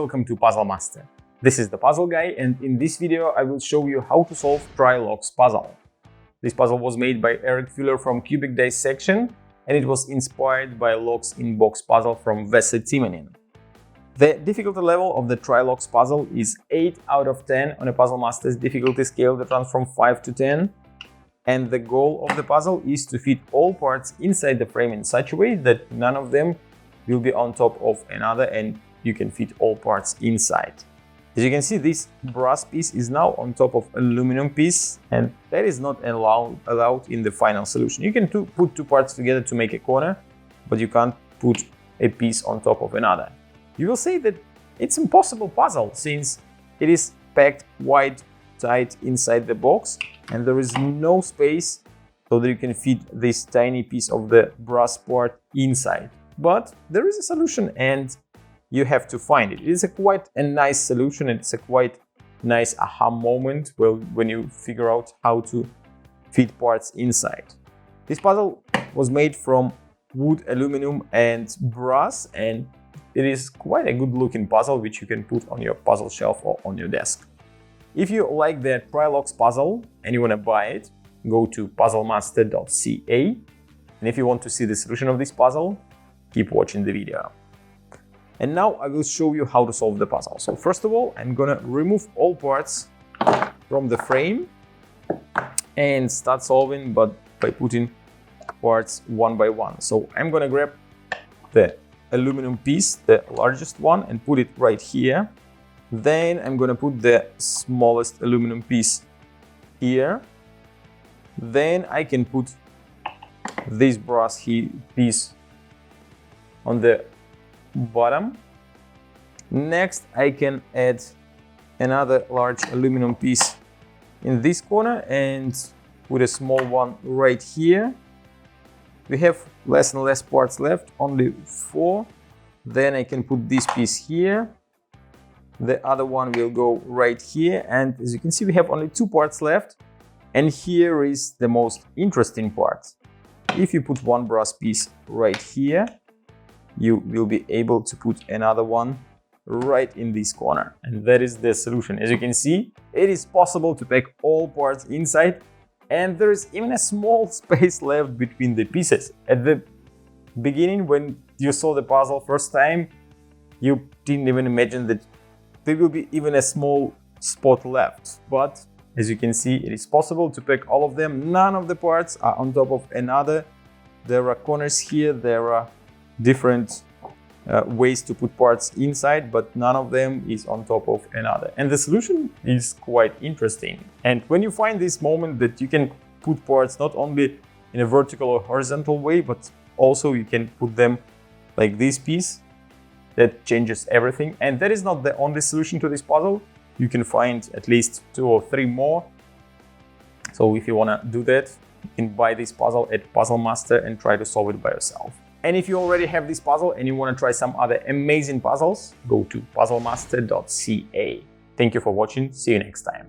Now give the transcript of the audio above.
welcome to Puzzle Master. This is the Puzzle Guy, and in this video I will show you how to solve Trilocks puzzle. This puzzle was made by Eric Fuller from Cubic Dissection, and it was inspired by Locks in Box puzzle from Vesa Timonin. The difficulty level of the Trilocks puzzle is 8 out of 10 on a Puzzle Master's difficulty scale that runs from 5 to 10. And the goal of the puzzle is to fit all parts inside the frame in such a way that none of them will be on top of another and you can fit all parts inside. As you can see, this brass piece is now on top of aluminum piece, and that is not allowed in the final solution. You can put two parts together to make a corner, but you can't put a piece on top of another. You will say that it's an impossible puzzle since it is packed quite tight inside the box and there is no space so that you can fit this tiny piece of the brass part inside. But there is a solution and you have to find it. It is quite a nice solution. It's a quite nice aha moment when you figure out how to fit parts inside. This puzzle was made from wood, aluminum and brass, and it is quite a good looking puzzle which you can put on your puzzle shelf or on your desk. If you like the Trilocks puzzle and you want to buy it, go to puzzlemaster.ca, and if you want to see the solution of this puzzle, keep watching the video. And now I will show you how to solve the puzzle. So first of all, I'm gonna remove all parts from the frame and start solving, but by putting parts one by one. So I'm gonna grab the aluminum piece, the largest one, and put it right here. Then I'm gonna put the smallest aluminum piece here. Then I can put this brass piece on the bottom. Next, I can add another large aluminum piece in this corner and put a small one right here. We have less and less parts left, only 4. Then I can put this piece here. The other one will go right here, and as you can see, we have only 2 parts left. And here is the most interesting part. If you put one brass piece right here, you will be able to put another one right in this corner. And that is the solution. As you can see, it is possible to pack all parts inside, and there is even a small space left between the pieces. At the beginning, when you saw the puzzle first time, you didn't even imagine that there will be even a small spot left. But as you can see, it is possible to pack all of them. None of the parts are on top of another. There are corners here, there are different ways to put parts inside, but none of them is on top of another. And the solution is quite interesting. And when you find this moment that you can put parts not only in a vertical or horizontal way, but also you can put them like this piece, that changes everything. And that is not the only solution to this puzzle. You can find at least 2 or 3 more. So if you want to do that, you can buy this puzzle at Puzzle Master and try to solve it by yourself. And if you already have this puzzle and you want to try some other amazing puzzles, go to puzzlemaster.ca. Thank you for watching. See you next time.